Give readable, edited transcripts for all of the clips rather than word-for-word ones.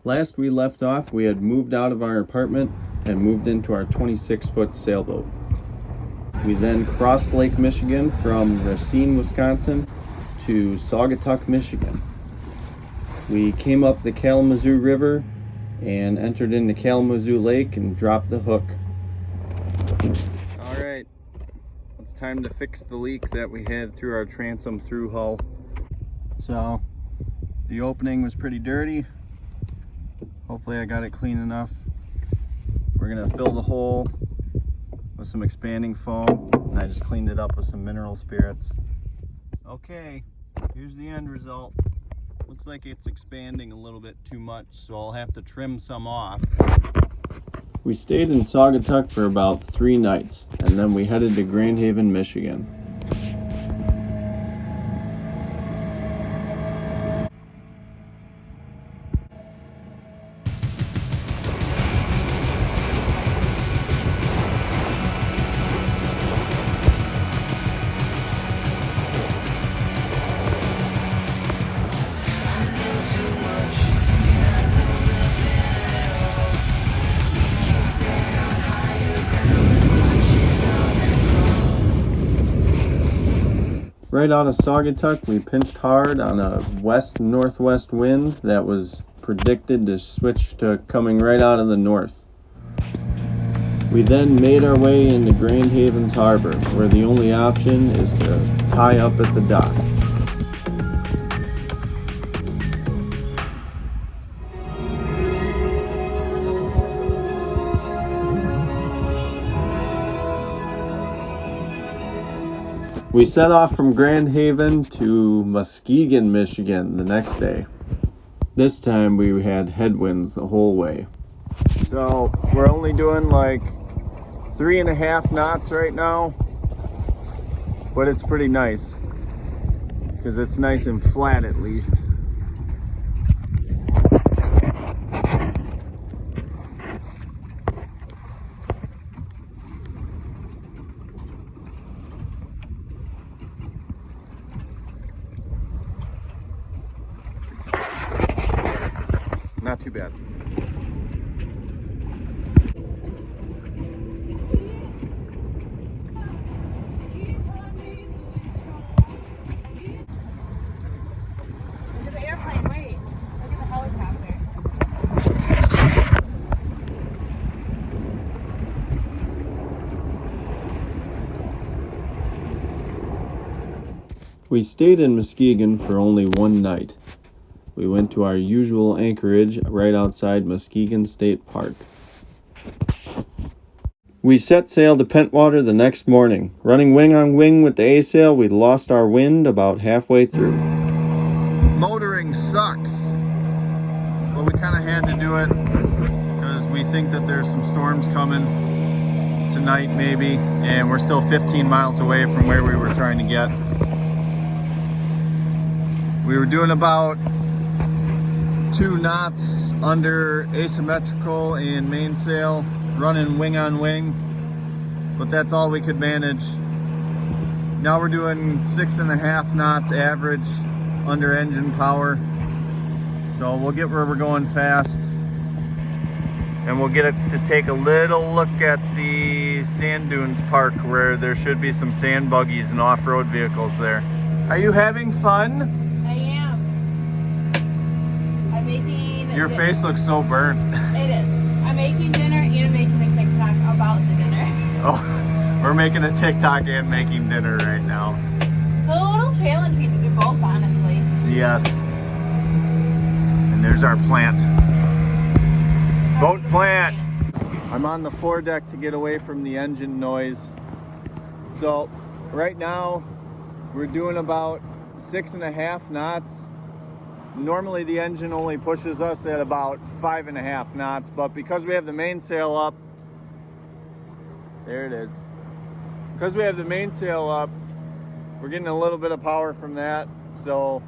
Last we left off, we had moved out of our apartment and moved into our 26-foot sailboat. We then crossed Lake Michigan from Racine, Wisconsin to Saugatuck, Michigan. We came up the Kalamazoo River and entered into Kalamazoo Lake and dropped the hook. Alright, it's time to fix the leak that we had through our transom through hull. So, the opening was pretty dirty. Hopefully I got it clean enough. We're gonna fill the hole with some expanding foam, and I just cleaned it up with some mineral spirits. Okay, here's the end result. Looks like it's expanding a little bit too much, so I'll have to trim some off. We stayed in Saugatuck for about 3 nights, and then we headed to Grand Haven, Michigan. Right out of Saugatuck, we pinched hard on a west-northwest wind that was predicted to switch to coming right out of the north. We then made our way into Grand Haven's harbor, where the only option is to tie up at the dock. We set off from Grand Haven to Muskegon, Michigan the next day. This time we had headwinds the whole way. So we're only doing like 3.5 knots right now, but it's pretty nice because it's nice and flat at least. Not too bad. Look at the airplane, wait. Look at the helicopter. We stayed in Muskegon for only 1 night. We went to our usual anchorage right outside Muskegon State Park. We set sail to Pentwater the next morning. Running wing on wing with the A-sail, we lost our wind about halfway through. Motoring sucks, but we kind of had to do it because we think that there's some storms coming tonight maybe, and we're still 15 miles away from where we were trying to get. We were doing about 2 knots under asymmetrical and mainsail, running wing on wing, but that's all we could manage. Now we're doing 6.5 knots average under engine power, so we'll get where we're going fast, and we'll get it to take a little look at the sand dunes park where there should be some sand buggies and off-road vehicles there. Are you having fun? Your face looks so burnt. It is. I'm making dinner and I'm making a TikTok about the dinner. Oh, we're making a TikTok and making dinner right now. It's a little challenging to do both, honestly. Yes. And there's our plant. Boat plant. I'm on the foredeck to get away from the engine noise. So right now we're doing about 6.5 knots. Normally the engine only pushes us at about 5.5 knots, but because we have the mainsail up, there it is. Because we have the mainsail up, we're getting a little bit of power from that, so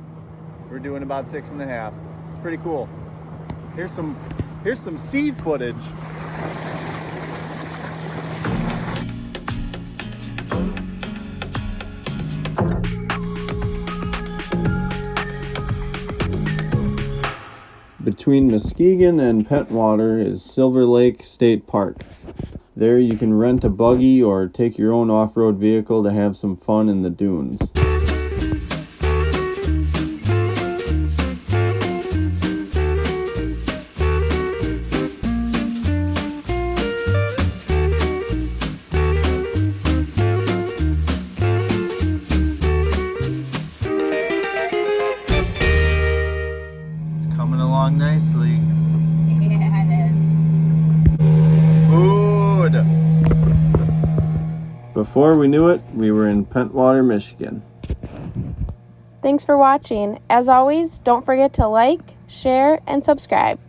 we're doing about 6.5. It's pretty cool. Here's some sea footage. Between Muskegon and Pentwater is Silver Lake State Park. There you can rent a buggy or take your own off-road vehicle to have some fun in the dunes. Coming along nicely. Yeah, it is. Food! Before we knew it, we were in Pentwater, Michigan. Thanks for watching. As always, don't forget to like, share, and subscribe.